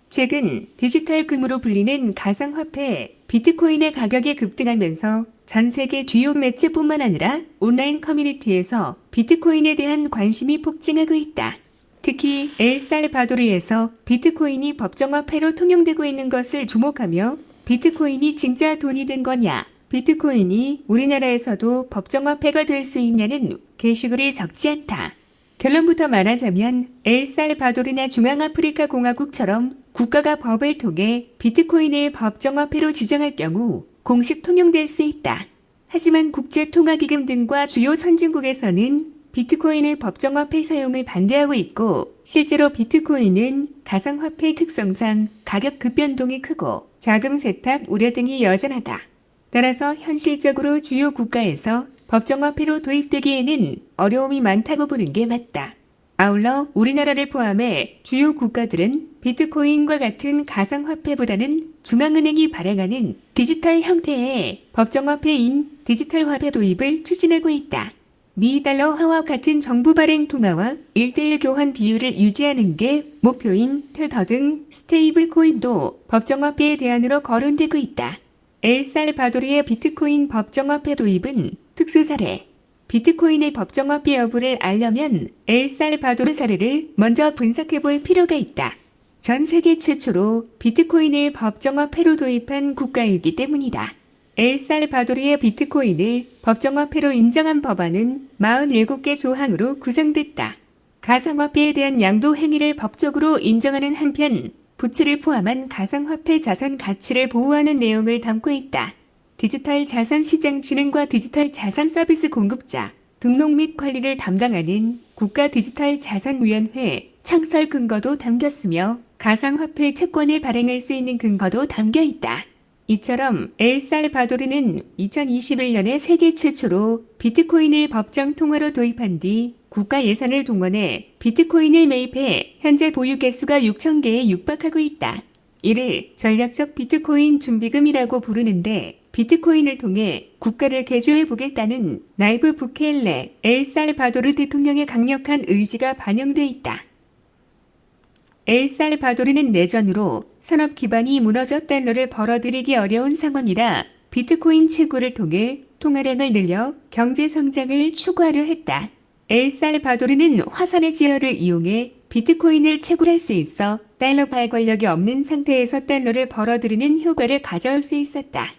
최근 디지털 금으로 불리는 가상화폐 비트코인의 가격이 급등하면서 전 세계 주요 매체뿐만 아니라 온라인 커뮤니티에서 비트코인에 대한 관심이 폭증하고 있다. 특히 엘살바도르에서 비트코인이 법정화폐로 통용되고 있는 것을 주목하며 비트코인이 진짜 돈이 된 거냐, 비트코인이 우리나라에서도 법정화폐가 될 수 있냐는 게시글이 적지 않다. 결론부터 말하자면 엘살바도르나 중앙아프리카 공화국처럼 국가가 법을 통해 비트코인을 법정화폐로 지정할 경우 공식 통용될 수 있다. 하지만 국제통화기금 등과 주요 선진국에서는 비트코인의 법정화폐 사용을 반대하고 있고, 실제로 비트코인은 가상화폐 특성상 가격 급변동이 크고 자금 세탁 우려 등이 여전하다. 따라서 현실적으로 주요 국가에서 법정화폐로 도입되기에는 어려움이 많다고 보는 게 맞다. 아울러 우리나라를 포함해 주요 국가들은 비트코인과 같은 가상화폐보다는 중앙은행이 발행하는 디지털 형태의 법정화폐인 디지털 화폐 도입을 추진하고 있다. 미 달러화와 같은 정부 발행 통화와 1:1 교환 비율을 유지하는 게 목표인 테더 등 스테이블 코인도 법정화폐의 대안으로 거론되고 있다. 엘살바도르의 비트코인 법정화폐 도입은 특수 사례. 비트코인의 법정화폐 여부를 알려면 엘살바도르 사례를 먼저 분석해 볼 필요가 있다. 전 세계 최초로 비트코인을 법정화폐로 도입한 국가이기 때문이다. 엘살바도르의 비트코인을 법정화폐로 인정한 법안은 47개 조항으로 구성됐다. 가상화폐에 대한 양도 행위를 법적으로 인정하는 한편 부채를 포함한 가상화폐 자산 가치를 보호하는 내용을 담고 있다. 디지털 자산 시장 진흥과 디지털 자산 서비스 공급자, 등록 및 관리를 담당하는 국가 디지털 자산위원회 창설 근거도 담겼으며 가상화폐 채권을 발행할 수 있는 근거도 담겨 있다. 이처럼 엘살바도르는 2021년에 세계 최초로 비트코인을 법정 통화로 도입한 뒤 국가 예산을 동원해 비트코인을 매입해 현재 보유 개수가 6,000개에 육박하고 있다. 이를 전략적 비트코인 준비금이라고 부르는데 비트코인을 통해 국가를 개조해 보겠다는 나이브 부켈레 엘살바도르 대통령의 강력한 의지가 반영돼 있다. 엘살바도르는 내전으로 산업 기반이 무너져 달러를 벌어들이기 어려운 상황이라 비트코인 채굴을 통해 통화량을 늘려 경제 성장을 추구하려 했다. 엘살바도르는 화산의 지하를 이용해 비트코인을 채굴할 수 있어 달러 발권력이 없는 상태에서 달러를 벌어들이는 효과를 가져올 수 있었다.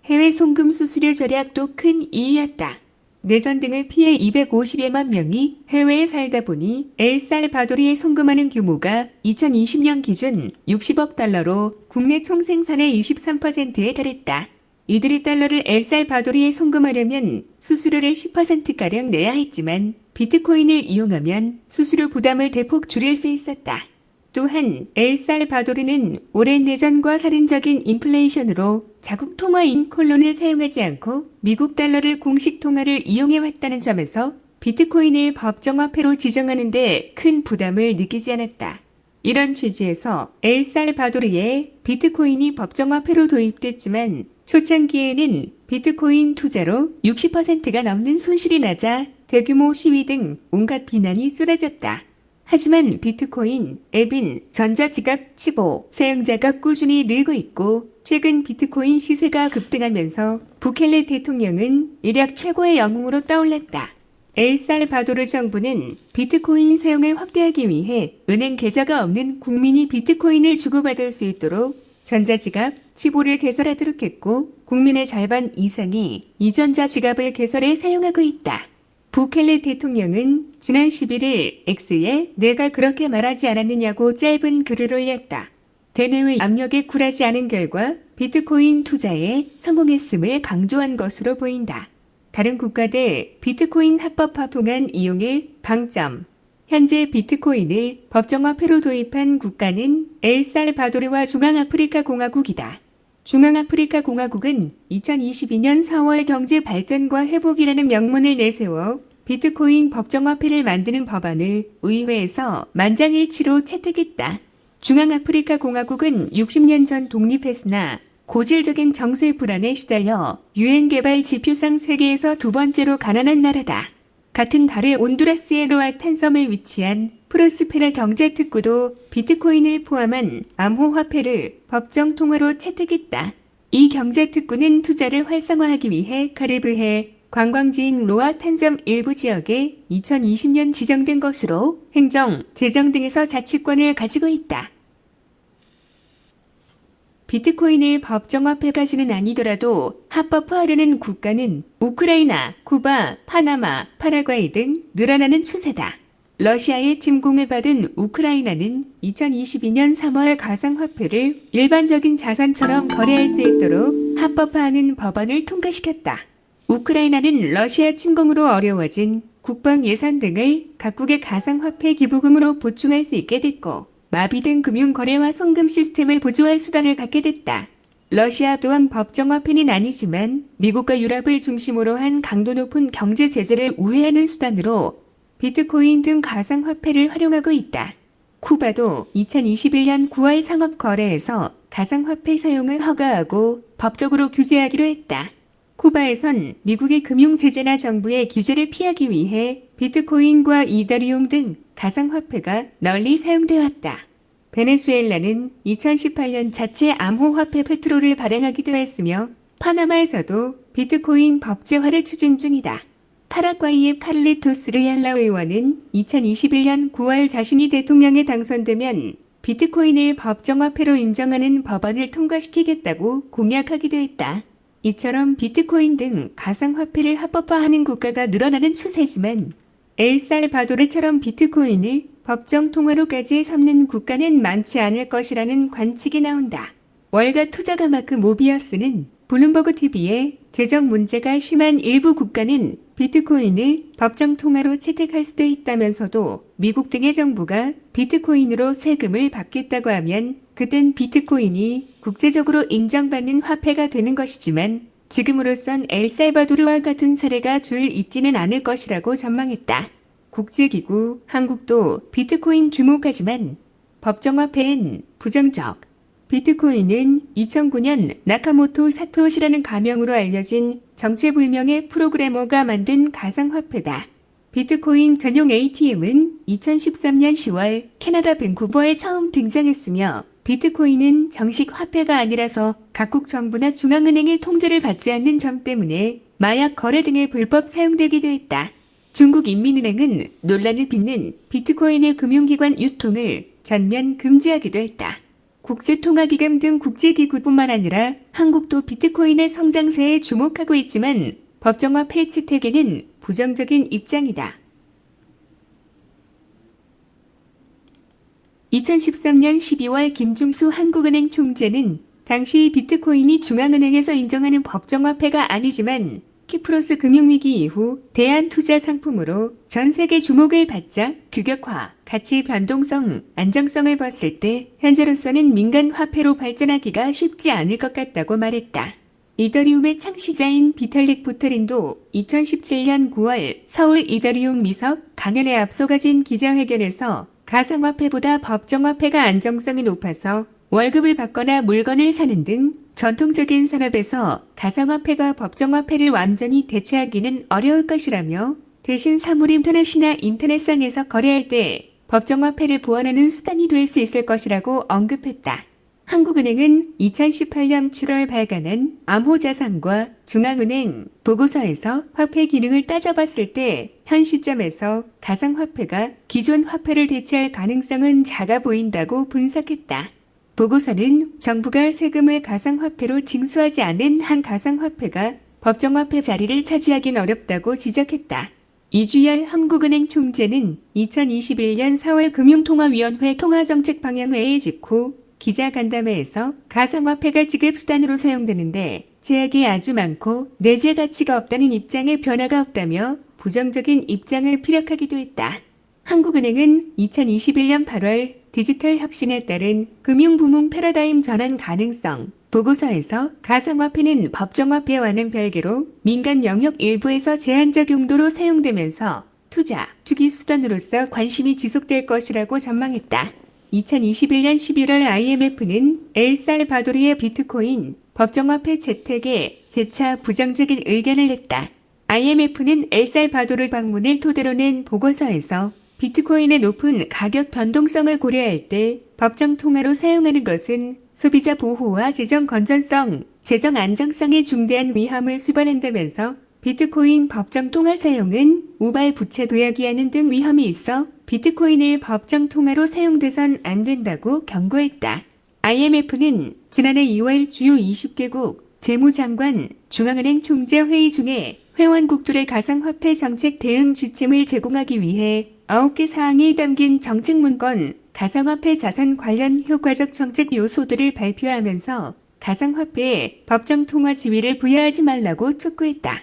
해외 송금 수수료 절약도 큰 이유였다. 내전 등을 피해 250여만 명이 해외에 살다 보니 엘살바도르에 송금하는 규모가 2020년 기준 60억 달러로 국내 총생산의 23%에 달했다. 이들이 달러를 엘살바도르에 송금하려면 수수료를 10%가량 내야 했지만 비트코인을 이용하면 수수료 부담을 대폭 줄일 수 있었다. 또한 엘살바도르는 오랜 내전과 살인적인 인플레이션으로 자국 통화인 콜론을 사용하지 않고 미국 달러를 공식 통화를 이용해왔다는 점에서 비트코인을 법정화폐로 지정하는 데 큰 부담을 느끼지 않았다. 이런 취지에서 엘살바도르에 비트코인이 법정화폐로 도입됐지만 초창기에는 비트코인 투자로 60%가 넘는 손실이 나자 대규모 시위 등 온갖 비난이 쏟아졌다. 하지만 비트코인, 앱인 전자지갑 치고 사용자가 꾸준히 늘고 있고 최근 비트코인 시세가 급등하면서 부켈레 대통령은 일약 최고의 영웅으로 떠올랐다. 엘살바도르 정부는 비트코인 사용을 확대하기 위해 은행 계좌가 없는 국민이 비트코인을 주고받을 수 있도록 전자지갑 치보를 개설하도록 했고 국민의 절반 이상이 이전자 지갑을 개설해 사용하고 있다. 부켈레 대통령은 지난 11일 X에 내가 그렇게 말하지 않았느냐고 짧은 글을 올렸다. 대내외 압력에 굴하지 않은 결과 비트코인 투자에 성공했음을 강조한 것으로 보인다. 다른 국가들 비트코인 합법화 통한 이용의 방점. 현재 비트코인을 법정화폐로 도입한 국가는 엘살바도르와 중앙아프리카 공화국이다. 중앙아프리카 공화국은 2022년 4월 경제 발전과 회복이라는 명문을 내세워 비트코인 법정화폐를 만드는 법안을 의회에서 만장일치로 채택했다. 중앙아프리카 공화국은 60년 전 독립했으나 고질적인 정세 불안에 시달려 유엔 개발 지표상 세계에서 두 번째로 가난한 나라다. 같은 달의 온두라스의 로아탄 섬에 위치한 프로스페라 경제특구도 비트코인을 포함한 암호화폐를 법정 통화로 채택했다. 이 경제특구는 투자를 활성화하기 위해 카리브해 관광지인 로아탄 섬 일부 지역에 2020년 지정된 것으로 행정, 재정 등에서 자치권을 가지고 있다. 비트코인을 법정화폐까지는 아니더라도 합법화하려는 국가는 우크라이나, 쿠바, 파나마, 파라과이 등 늘어나는 추세다. 러시아의 침공을 받은 우크라이나는 2022년 3월 가상화폐를 일반적인 자산처럼 거래할 수 있도록 합법화하는 법안을 통과시켰다. 우크라이나는 러시아 침공으로 어려워진 국방 예산 등을 각국의 가상화폐 기부금으로 보충할 수 있게 됐고, 마비된 금융거래와 송금 시스템을 보조할 수단을 갖게 됐다. 러시아 또한 법정화폐는 아니지만 미국과 유럽을 중심으로 한 강도 높은 경제 제재를 우회하는 수단으로 비트코인 등 가상화폐를 활용하고 있다. 쿠바도 2021년 9월 상업거래에서 가상화폐 사용을 허가하고 법적으로 규제하기로 했다. 쿠바에선 미국의 금융제재나 정부의 규제를 피하기 위해 비트코인과 이더리움 등 가상화폐가 널리 사용되어 왔다. 베네수엘라는 2018년 자체 암호화폐 페트로를 발행하기도 했으며 파나마에서도 비트코인 법제화를 추진 중이다. 파라과이의 카를리토스 르얄라 의원은 2021년 9월 자신이 대통령에 당선되면 비트코인을 법정화폐로 인정하는 법안을 통과시키겠다고 공약하기도 했다. 이처럼 비트코인 등 가상화폐를 합법화하는 국가가 늘어나는 추세지만 엘살바도르처럼 비트코인을 법정 통화로까지 삼는 국가는 많지 않을 것이라는 관측이 나온다. 월가 투자가 마크 모비어스는 블룸버그 TV에 재정 문제가 심한 일부 국가는 비트코인을 법정 통화로 채택할 수도 있다면서도 미국 등의 정부가 비트코인으로 세금을 받겠다고 하면 그땐 비트코인이 국제적으로 인정받는 화폐가 되는 것이지만 지금으로선 엘살바도르와 같은 사례가 줄 있지는 않을 것이라고 전망했다. 국제기구 한국도 비트코인 주목하지만 법정화폐엔 부정적. 비트코인은 2009년 나카모토 사토시라는 가명으로 알려진 정체불명의 프로그래머가 만든 가상화폐다. 비트코인 전용 ATM은 2013년 10월 캐나다 밴쿠버에 처음 등장했으며 비트코인은 정식 화폐가 아니라서 각국 정부나 중앙은행의 통제를 받지 않는 점 때문에 마약 거래 등에 불법 사용되기도 했다. 중국 인민은행은 논란을 빚는 비트코인의 금융기관 유통을 전면 금지하기도 했다. 국제통화기금 등 국제기구뿐만 아니라 한국도 비트코인의 성장세에 주목하고 있지만 법정화폐 채택에는 부정적인 입장이다. 2013년 12월 김중수 한국은행 총재는 당시 비트코인이 중앙은행에서 인정하는 법정화폐가 아니지만 키프로스 금융위기 이후 대안투자 상품으로 전 세계 주목을 받자 규격화, 가치 변동성, 안정성을 봤을 때 현재로서는 민간 화폐로 발전하기가 쉽지 않을 것 같다고 말했다. 이더리움의 창시자인 비탈릭 부테린도 2017년 9월 서울 이더리움 미석 강연에 앞서 가진 기자회견에서 가상화폐보다 법정화폐가 안정성이 높아서 월급을 받거나 물건을 사는 등 전통적인 산업에서 가상화폐가 법정화폐를 완전히 대체하기는 어려울 것이라며 대신 사물인터넷이나 인터넷상에서 거래할 때 법정화폐를 보완하는 수단이 될 수 있을 것이라고 언급했다. 한국은행은 2018년 7월 발간한 암호자산과 중앙은행 보고서에서 화폐 기능을 따져봤을 때 현 시점에서 가상화폐가 기존 화폐를 대체할 가능성은 작아 보인다고 분석했다. 보고서는 정부가 세금을 가상화폐로 징수하지 않은 한 가상화폐가 법정화폐 자리를 차지하긴 어렵다고 지적했다. 이주열 한국은행 총재는 2021년 4월 금융통화위원회 통화정책방향회의 직후 기자간담회에서 가상화폐가 지급수단으로 사용되는데 제약이 아주 많고 내재 가치가 없다는 입장에 변화가 없다며 부정적인 입장을 피력하기도 했다. 한국은행은 2021년 8월 디지털 혁신에 따른 금융부문 패러다임 전환 가능성 보고서에서 가상화폐는 법정화폐와는 별개로 민간 영역 일부에서 제한적 용도로 사용되면서 투자, 투기 수단으로서 관심이 지속될 것이라고 전망했다. 2021년 11월 IMF는 엘살바도르의 비트코인 법정화폐 채택에 재차 부정적인 의견을 냈다. IMF는 엘살바도르 방문을 토대로 낸 보고서에서 비트코인의 높은 가격 변동성을 고려할 때 법정 통화로 사용하는 것은 소비자 보호와 재정 건전성, 재정 안정성에 중대한 위험을 수반한다면서 비트코인 법정 통화 사용은 우발 부채 도약이 하는 등 위험이 있어 비트코인을 법정 통화로 사용돼선 안 된다고 경고했다. IMF는 지난해 2월 주요 20개국 재무장관 중앙은행 총재 회의 중에 회원국들의 가상화폐 정책 대응 지침을 제공하기 위해 9개 사항이 담긴 정책 문건 가상화폐 자산 관련 효과적 정책 요소들을 발표하면서 가상화폐에 법정 통화 지위를 부여하지 말라고 촉구했다.